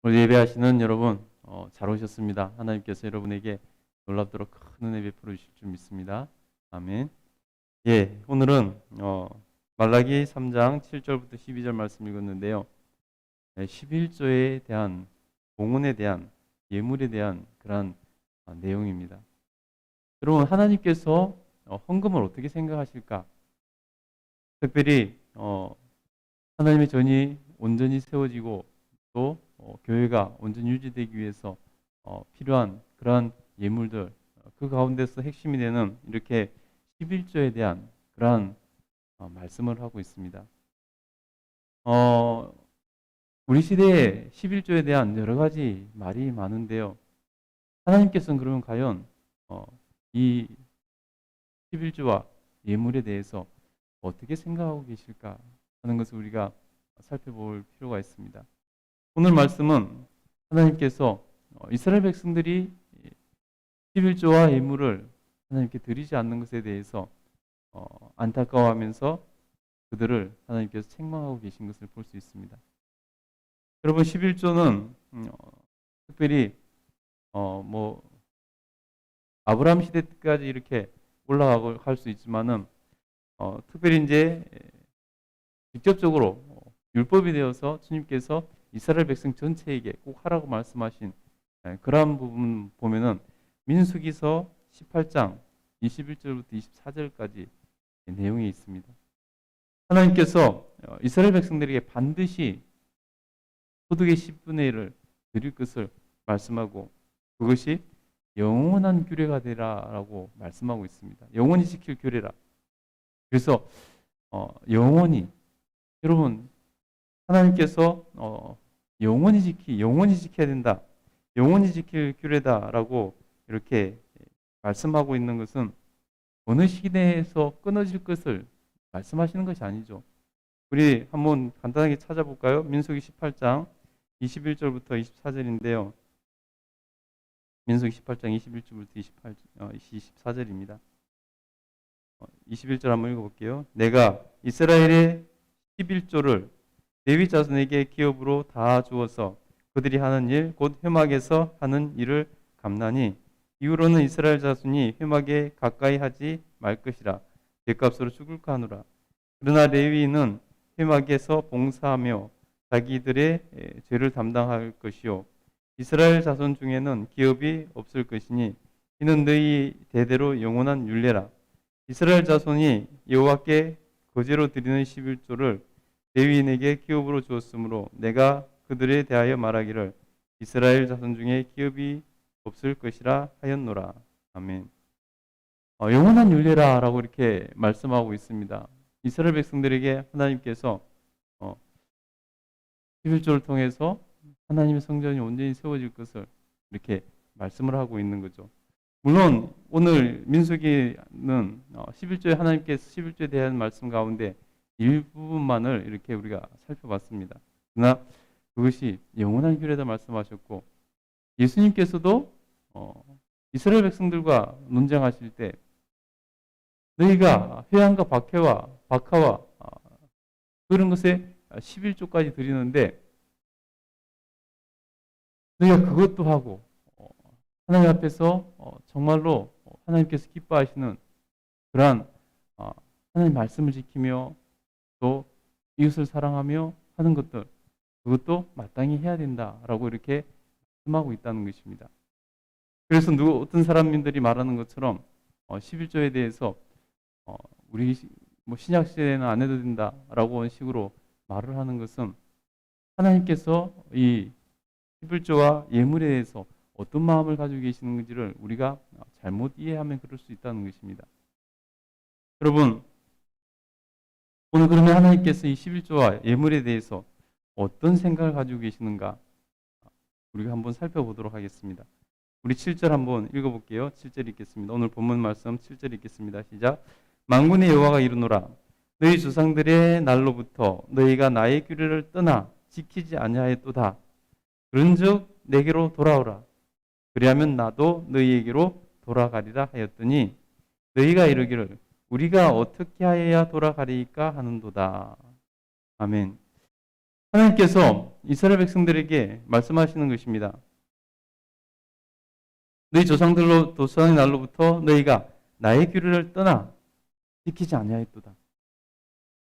오늘 예배하시는 여러분, 잘 오셨습니다. 하나님께서 여러분에게 놀랍도록 큰 은혜 베풀어 주실 줄 믿습니다. 아멘. 예, 오늘은 말라기 3장 7절부터 12절 말씀 읽었는데요. 11조에 대한 봉헌에 대한 예물에 대한 그러한 내용입니다. 여러분, 하나님께서 헌금을 어떻게 생각하실까? 특별히 하나님의 전이 온전히 세워지고 또 교회가 온전히 유지되기 위해서 필요한 그러한 예물들, 그 가운데서 핵심이 되는 이렇게 11조에 대한 그러한 말씀을 하고 있습니다. 우리 시대에 11조에 대한 여러 가지 말이 많은데요. 하나님께서는 그러면 과연 이 11조와 예물에 대해서 어떻게 생각하고 계실까 하는 것을 우리가 살펴볼 필요가 있습니다. 오늘 말씀은 하나님께서 이스라엘 백성들이 11조와 예물을 하나님께 드리지 않는 것에 대해서 안타까워하면서 그들을 하나님께서 책망하고 계신 것을 볼 수 있습니다. 여러분, 11조는 특별히 아브라함 시대 때까지 이렇게 올라가고 할 수 있지만은 특별히 이제 직접적으로 율법이 되어서 주님께서 이스라엘 백성 전체에게 꼭 하라고 말씀하신 그러한 부분 보면은 민수기서 18장 21절부터 24절까지 내용이 있습니다. 하나님께서 이스라엘 백성들에게 반드시 소득의 10분의 1을 드릴 것을 말씀하고 그것이 영원한 규례가 되라라고 말씀하고 있습니다. 영원히 지킬 규례라. 그래서 영원히 여러분 하나님께서 영원히 지켜야 된다. 영원히 지킬 규례다라고 이렇게 말씀하고 있는 것은 어느 시대에서 끊어질 것을 말씀하시는 것이 아니죠. 우리 한번 간단하게 찾아볼까요? 민수기 18장 21절부터 24절인데요. 민수기 18장 21절부터 24절입니다. 21절 한번 읽어볼게요. 내가 이스라엘의 11조를 레위 자손에게 기업으로 다 주어서 그들이 하는 일, 곧 회막에서 하는 일을 갚나니 이후로는 이스라엘 자손이 회막에 가까이 하지 말 것이라 죗값으로 죽을까 하노라. 그러나 레위인은 회막에서 봉사하며 자기들의 죄를 담당할 것이요 이스라엘 자손 중에는 기업이 없을 것이니 이는 너희 대대로 영원한 율례라. 이스라엘 자손이 여호와께 거제로 드리는 11조를 레위인에게 기업으로 주었으므로 내가 그들에 대하여 말하기를 이스라엘 자손 중에 기업이 없을 것이라 하였노라. 아멘. 영원한 율례라라고 이렇게 말씀하고 있습니다. 이스라엘 백성들에게 하나님께서 11조를 통해서 하나님의 성전이 온전히 세워질 것을 이렇게 말씀을 하고 있는 거죠. 물론 오늘 민수기는 11조에 하나님께서 11조에 대한 말씀 가운데 일부분만을 이렇게 우리가 살펴봤습니다. 그러나 그것이 영원한 규례다 말씀하셨고 예수님께서도 이스라엘 백성들과 논쟁하실 때 너희가 회양과 박하와 그런 것에 11조까지 드리는데 너희가 그것도 하고 하나님 앞에서 정말로 하나님께서 기뻐하시는 그러한 하나님 말씀을 지키며 또 이웃을 사랑하며 하는 것들 그것도 마땅히 해야 된다라고 이렇게 말씀하고 있다는 것입니다. 그래서 어떤 사람들이 말하는 것처럼 11조에 대해서 우리 신약 시대에는 안 해도 된다라고 하는 식으로 말을 하는 것은 하나님께서 이 11조와 예물에 대해서 어떤 마음을 가지고 계시는지를 우리가 잘못 이해하면 그럴 수 있다는 것입니다. 여러분, 오늘 그러면 하나님께서 이 11조와 예물에 대해서 어떤 생각을 가지고 계시는가 우리가 한번 살펴보도록 하겠습니다. 우리 7절 한번 읽어볼게요. 7절 읽겠습니다. 오늘 본문 말씀 7절 읽겠습니다. 시작. 만군의 여호와가 이르노라. 너희 조상들의 날로부터 너희가 나의 규례를 떠나 지키지 아니하였도다. 그런즉 내게로 돌아오라. 그리하면 나도 너희에게로 돌아가리라 하였더니 너희가 이르기를 우리가 어떻게 하여야 돌아가리까 하는도다. 아멘. 하나님께서 이스라엘 백성들에게 말씀하시는 것입니다. 너희 조상의 날로부터 너희가 나의 규례를 떠나 지키지 아니하였도다.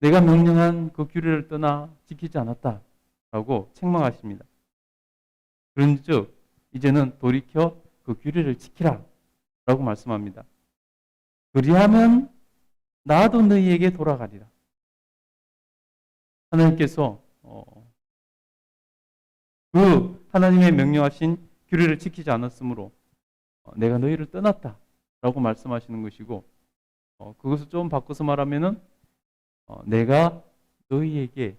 내가 명령한 그 규례를 떠나 지키지 않았다. 라고 책망하십니다. 그런즉 이제는 돌이켜 그 규례를 지키라. 라고 말씀합니다. 그리하면 나도 너희에게 돌아가리라. 하나님께서 그 하나님의 명령하신 규례를 지키지 않았으므로 내가 너희를 떠났다. 라고 말씀하시는 것이고, 그것을 좀 바꿔서 말하면은 내가 너희에게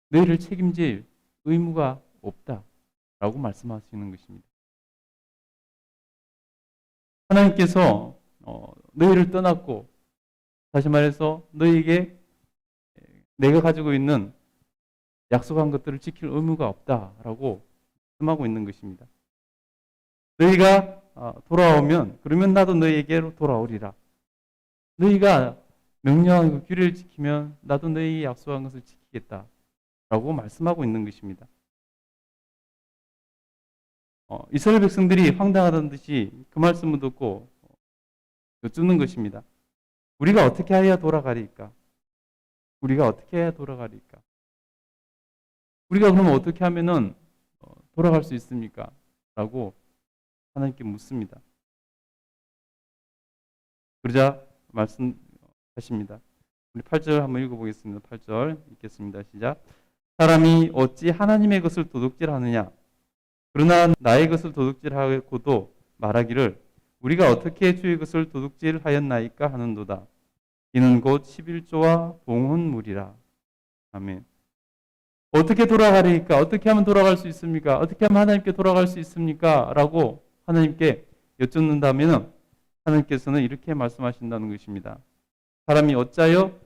너희를 책임질 의무가 없다. 라고 말씀하시는 것입니다. 하나님께서 너희를 떠났고, 다시 말해서 너희에게 내가 가지고 있는 약속한 것들을 지킬 의무가 없다라고 말씀하고 있는 것입니다. 너희가 돌아오면 그러면 나도 너희에게로 돌아오리라. 너희가 명령한 그 규례를 지키면 나도 너희의 약속한 것을 지키겠다라고 말씀하고 있는 것입니다. 이스라엘 백성들이 황당하다는 듯이 그 말씀을 듣고 여쭙는 것입니다. 우리가 어떻게 해야 돌아가리까? 우리가 어떻게 해야 돌아가리까? 우리가 그러면 어떻게 하면은 돌아갈 수 있습니까? 라고 하나님께 묻습니다. 그러자 말씀하십니다. 우리 8절 한번 읽어보겠습니다. 8절 읽겠습니다. 시작. 사람이 어찌 하나님의 것을 도둑질하느냐? 그러나 나의 것을 도둑질하고도 말하기를 우리가 어떻게 주의 것을 도둑질하였나이까 하는도다. 이는 곧 11조와 봉헌물이라. 아멘. 어떻게 돌아가리까? 어떻게 하면 돌아갈 수 있습니까? 어떻게 하면 하나님께 돌아갈 수 있습니까? 라고 하나님께 여쭙는다면 하나님께서는 이렇게 말씀하신다는 것입니다. 사람이 어찌하여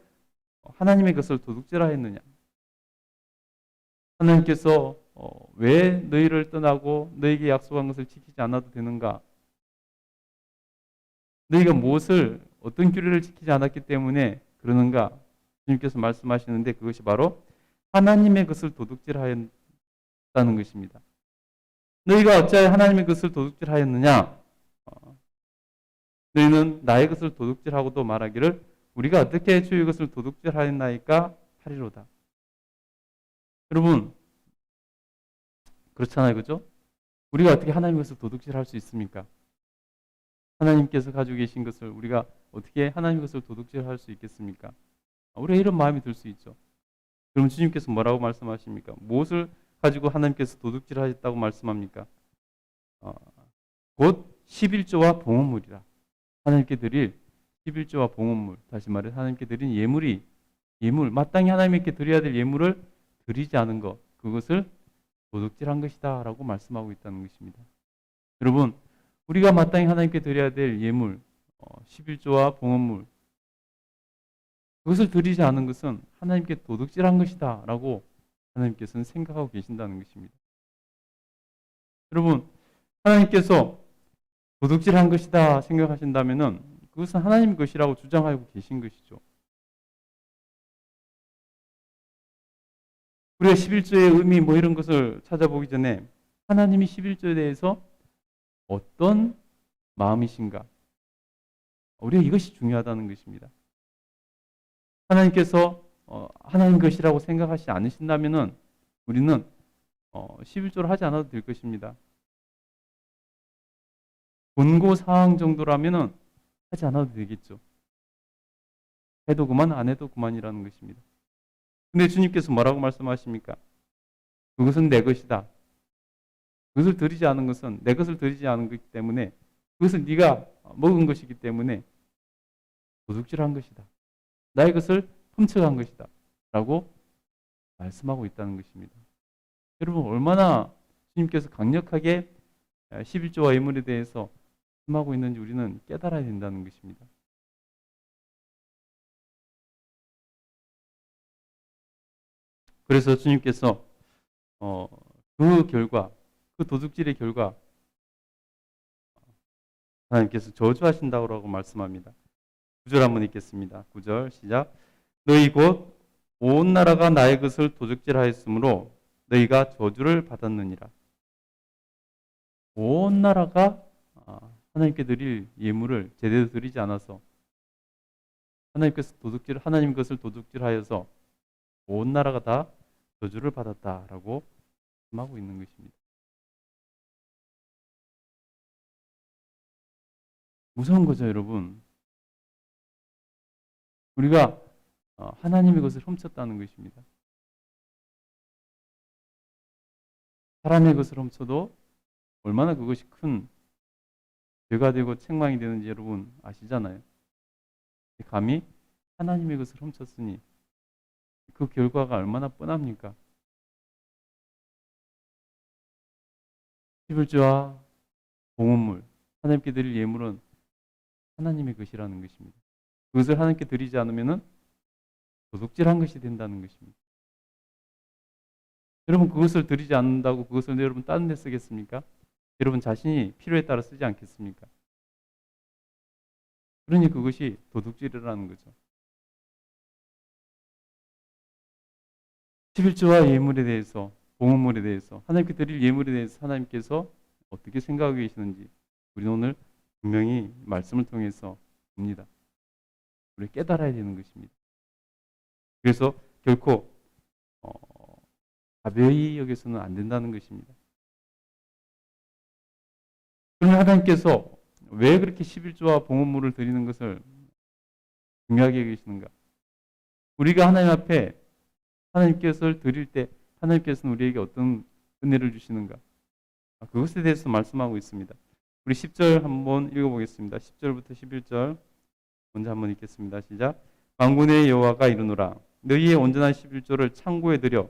하나님의 것을 도둑질하였느냐? 하나님께서 왜 너희를 떠나고 너희에게 약속한 것을 지키지 않아도 되는가? 너희가 무엇을 어떤 규례를 지키지 않았기 때문에 그러는가? 주님께서 말씀하시는데 그것이 바로 하나님의 것을 도둑질하였다는 것입니다. 너희가 어찌하여 하나님의 것을 도둑질하였느냐? 너희는 나의 것을 도둑질하고도 말하기를 우리가 어떻게 주의 것을 도둑질하였나이까 하리로다. 여러분 그렇잖아요, 그죠? 우리가 어떻게 하나님의 것을 도둑질할 수 있습니까? 하나님께서 가지고 계신 것을 우리가 어떻게 하나님의 것을 도둑질할 수 있겠습니까? 우리가 이런 마음이 들 수 있죠. 그럼 주님께서 뭐라고 말씀하십니까? 무엇을 가지고 하나님께서 도둑질하셨다고 말씀합니까? 곧 11조와 봉헌물이라. 하나님께 드릴 11조와 봉헌물, 다시 말해 하나님께 드린 예물, 마땅히 하나님께 드려야 될 예물을 드리지 않은 것, 그것을 도둑질한 것이다 라고 말씀하고 있다는 것입니다. 여러분, 우리가 마땅히 하나님께 드려야 될 예물, 11조와 봉헌물, 그것을 드리지 않은 것은 하나님께 도둑질한 것이다 라고 하나님께서는 생각하고 계신다는 것입니다. 여러분, 하나님께서 도둑질한 것이다 생각하신다면 그것은 하나님 것이라고 주장하고 계신 것이죠. 우리가 11조의 의미 이런 것을 찾아보기 전에 하나님이 11조에 대해서 어떤 마음이신가? 우리가 이것이 중요하다는 것입니다. 하나님께서 하나님 것이라고 생각하시지 않으신다면 우리는 11조를 하지 않아도 될 것입니다. 권고사항 정도라면 하지 않아도 되겠죠. 해도 그만 안 해도 그만이라는 것입니다. 근데 주님께서 뭐라고 말씀하십니까? 그것은 내 것이다. 그것을 드리지 않은 것은 내 것을 드리지 않은 것이기 때문에 그것은 네가 먹은 것이기 때문에 도둑질한 것이다. 나의 것을 훔쳐간 것이다. 라고 말씀하고 있다는 것입니다. 여러분 얼마나 주님께서 강력하게 11조와 예물에 대해서 말씀하고 있는지 우리는 깨달아야 된다는 것입니다. 그래서 주님께서 그 결과, 그 도둑질의 결과 하나님께서 저주하신다고 말씀합니다. 9절 한번 읽겠습니다. 9절 시작. 너희 곧 온 나라가 나의 것을 도적질하였으므로 너희가 저주를 받았느니라. 온 나라가 하나님께 드릴 예물을 제대로 드리지 않아서 하나님 것을 도둑질하여서 온 나라가 다 저주를 받았다라고 말하고 있는 것입니다. 무서운 거죠, 여러분. 우리가 하나님의 것을 훔쳤다는 것입니다. 사람의 것을 훔쳐도 얼마나 그것이 큰 죄가 되고 책망이 되는지 여러분 아시잖아요. 감히 하나님의 것을 훔쳤으니 그 결과가 얼마나 뻔합니까? 11조와 봉헌물, 하나님께 드릴 예물은 하나님의 것이라는 것입니다. 그것을 하나님께 드리지 않으면 도둑질한 것이 된다는 것입니다. 여러분 그것을 드리지 않는다고 그것을 여러분 다른 데 쓰겠습니까? 여러분 자신이 필요에 따라 쓰지 않겠습니까? 그러니 그것이 도둑질이라는 거죠. 11조와 예물에 대해서, 봉헌물에 대해서, 하나님께 드릴 예물에 대해서 하나님께서 어떻게 생각하고 계시는지 우리는 오늘 분명히 말씀을 통해서 봅니다. 우리 깨달아야 되는 것입니다. 그래서 결코 가벼이 여기서는 안 된다는 것입니다. 그러면 하나님께서 왜 그렇게 11조와 봉헌물을 드리는 것을 중요하게 여기시는가? 우리가 하나님 앞에 하나님께서 드릴 때 하나님께서는 우리에게 어떤 은혜를 주시는가? 그것에 대해서 말씀하고 있습니다. 우리 10절 한번 읽어보겠습니다. 10절부터 11절 먼저 한번 읽겠습니다. 시작. 만군의 여호와가 이르노라. 너희의 온전한 11조를 창고에 들여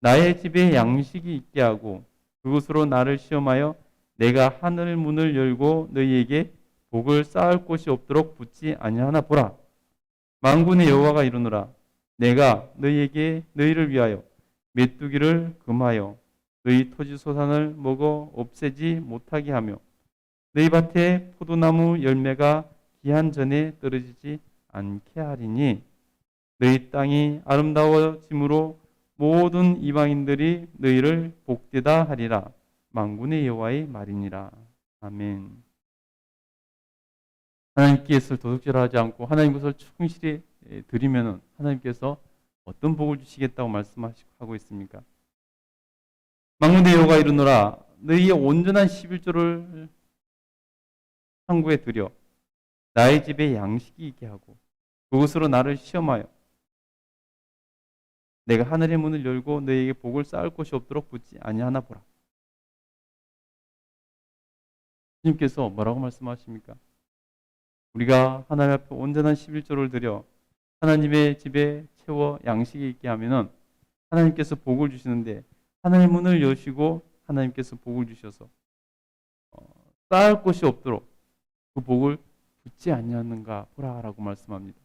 나의 집에 양식이 있게 하고 그것으로 나를 시험하여 내가 하늘 문을 열고 너희에게 복을 쌓을 곳이 없도록 붙지 아니하나 보라. 만군의 여호와가 이르노라. 내가 너희를 위하여 메뚜기를 금하여 너희 토지 소산을 먹어 없애지 못하게 하며 너희 밭에 포도나무 열매가 기한 전에 떨어지지 않게 하리니 너희 땅이 아름다워짐으로 모든 이방인들이 너희를 복되다 하리라. 만군의 여호와의 말이니라. 아멘. 하나님께서 도둑질하지 않고 하나님 것을 충실히 드리면 하나님께서 어떤 복을 주시겠다고 말씀하고 있습니까? 만군의 여호와가 이르노라. 너희의 온전한 11조를 창고에 들여 나의 집에 양식이 있게 하고 그것으로 나를 시험하여 내가 하늘의 문을 열고 너희에게 복을 쌓을 곳이 없도록 붙지 아니하나 보라. 주님께서 뭐라고 말씀하십니까? 우리가 하나님 앞에 온전한 11조를 드려 하나님의 집에 채워 양식이 있게 하면은 하나님께서 복을 주시는데 하늘의 문을 여시고 하나님께서 복을 주셔서 쌓을 곳이 없도록 그 복을 붙지 아니하는가 보라라고 말씀합니다.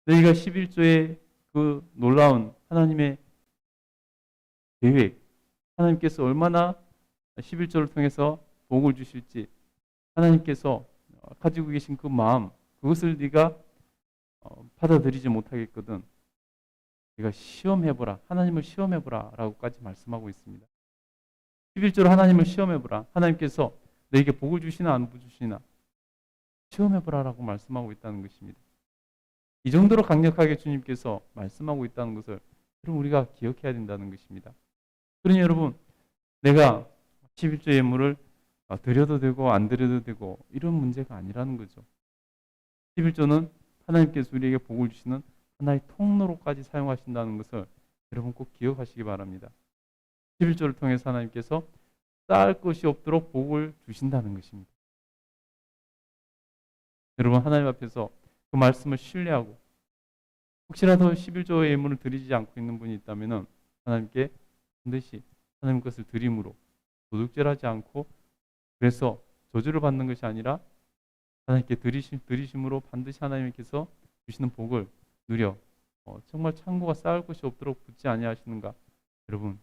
너희가 11조의 그 놀라운 하나님의 계획, 하나님께서 얼마나 11조를 통해서 복을 주실지 하나님께서 가지고 계신 그 마음, 그것을 네가 받아들이지 못하겠거든 네가 시험해보라, 하나님을 시험해보라 라고까지 말씀하고 있습니다. 11조로 하나님을 시험해보라. 하나님께서 너에게 복을 주시나 안 주시나 시험해보라 라고 말씀하고 있다는 것입니다. 이 정도로 강력하게 주님께서 말씀하고 있다는 것을 여러분 우리가 기억해야 된다는 것입니다. 그러니 여러분 내가 11조 예물을 드려도 되고 안 드려도 되고 이런 문제가 아니라는 거죠. 11조는 하나님께서 우리에게 복을 주시는 하나의 통로로까지 사용하신다는 것을 여러분 꼭 기억하시기 바랍니다. 11조를 통해서 하나님께서 쌓을 것이 없도록 복을 주신다는 것입니다. 여러분 하나님 앞에서 그 말씀을 신뢰하고 혹시라도 11조의 예물을 드리지 않고 있는 분이 있다면 하나님께 반드시 하나님 것을 드림으로 도둑질하지 않고 그래서 저주를 받는 것이 아니라 하나님께 드리심으로 반드시 하나님께서 주시는 복을 누려 정말 창고가 쌓을 것이 없도록 붙지 아니하시는가. 여러분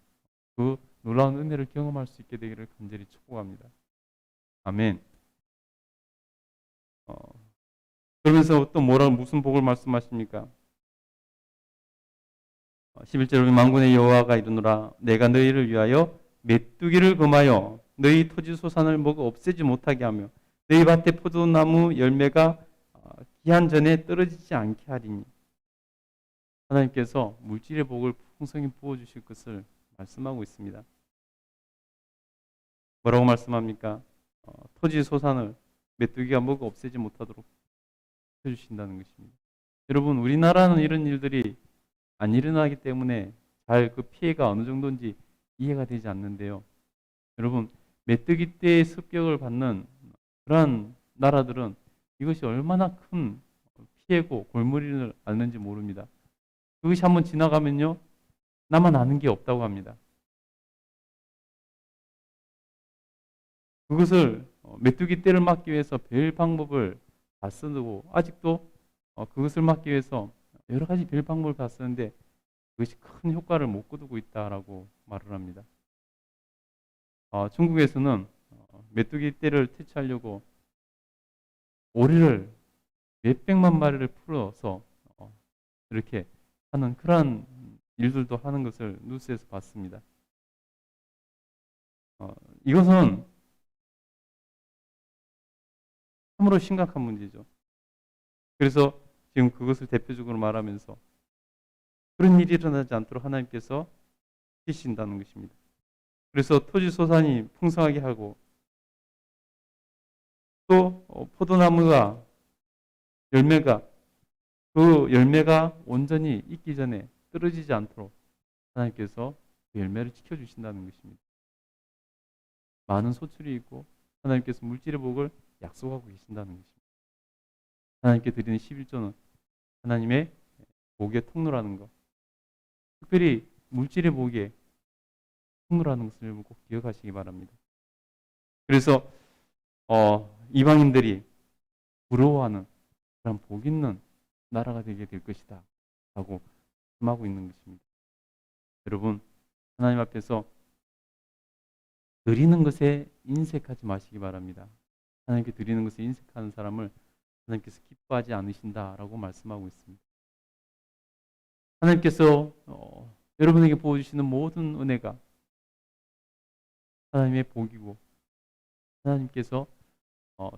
그 놀라운 은혜를 경험할 수 있게 되기를 간절히 축복합니다. 아멘. 그러면서 또 무슨 복을 말씀하십니까? 11절 만군의 여호와가 이르노라 내가 너희를 위하여 메뚜기를 금하여 너희 토지 소산을 먹어 없애지 못하게 하며 너희 밭의 포도나무 열매가 기한 전에 떨어지지 않게 하리니. 하나님께서 물질의 복을 풍성히 부어주실 것을 말씀하고 있습니다. 뭐라고 말씀합니까? 토지 소산을 메뚜기가 먹어 없애지 못하도록 해주신다는 것입니다. 여러분, 우리나라는 이런 일들이 안 일어나기 때문에 잘 그 피해가 어느 정도인지 이해가 되지 않는데요. 여러분, 메뚜기 떼의 습격을 받는 그러한 나라들은 이것이 얼마나 큰 피해고 골머리를 앓는지 모릅니다. 그것이 한번 지나가면요, 나만 아는 게 없다고 합니다. 그것을 메뚜기 떼를 막기 위해서 별 방법을 다 쓰고 아직도 그것을 막기 위해서 여러 가지 별 방법을 다 쓰는데 그것이 큰 효과를 못 거두고 있다라고 말을 합니다. 중국에서는 메뚜기 떼를 퇴치하려고 오리를 몇백만 마리를 풀어서 이렇게 하는 그러한 일들도 하는 것을 뉴스에서 봤습니다. 이것은 참으로 심각한 문제죠. 그래서 지금 그것을 대표적으로 말하면서 그런 일이 일어나지 않도록 하나님께서 지키신다는 것입니다. 그래서 토지 소산이 풍성하게 하고 또 포도나무가 그 열매가 온전히 익기 전에 떨어지지 않도록 하나님께서 그 열매를 지켜주신다는 것입니다. 많은 소출이 있고 하나님께서 물질의 복을 약속하고 계신다는 것입니다. 하나님께 드리는 11조는 하나님의 복의 통로라는 것, 특별히 물질의 복의 통로라는 것을 꼭 기억하시기 바랍니다. 그래서 이방인들이 부러워하는 그런 복 있는 나라가 되게 될 것이다 라고 말씀하고 있는 것입니다. 여러분, 하나님 앞에서 드리는 것에 인색하지 마시기 바랍니다. 하나님께 드리는 것에 인색하는 사람을 하나님께서 기뻐하지 않으신다라고 말씀하고 있습니다. 하나님께서 여러분에게 부어주시는 모든 은혜가 하나님의 복이고 하나님께서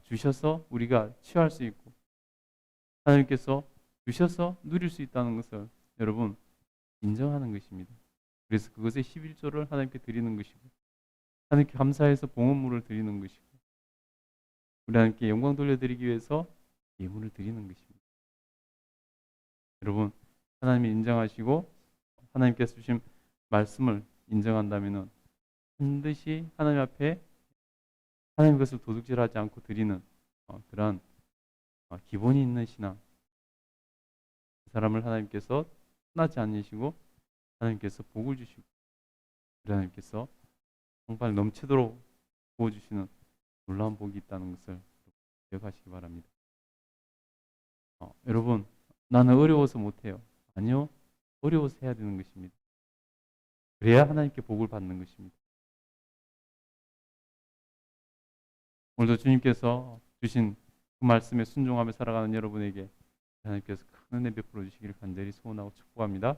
주셔서 우리가 취할 수 있고 하나님께서 주셔서 누릴 수 있다는 것을 여러분 인정하는 것입니다. 그래서 그것의 11조를 하나님께 드리는 것이고 하나님께 감사해서 봉헌물을 드리는 것이고 우리 하나님께 영광 돌려드리기 위해서 예물을 드리는 것입니다. 여러분, 하나님이 인정하시고 하나님께서 주신 말씀을 인정한다면 반드시 하나님 앞에 하나님 것을 도둑질하지 않고 드리는 그러한 기본이 있는 신앙, 그 사람을 하나님께서 떠나지 않으시고 하나님께서 복을 주시고 하나님께서 정말 넘치도록 부어주시는 놀라운 복이 있다는 것을 기억하시기 바랍니다. 여러분, 나는 어려워서 못해요. 아니요, 어려워서 해야 되는 것입니다. 그래야 하나님께 복을 받는 것입니다. 오늘도 주님께서 주신 그 말씀에 순종하며 살아가는 여러분에게 하나님께서 큰 은혜 베풀어 주시기를 간절히 소원하고 축복합니다.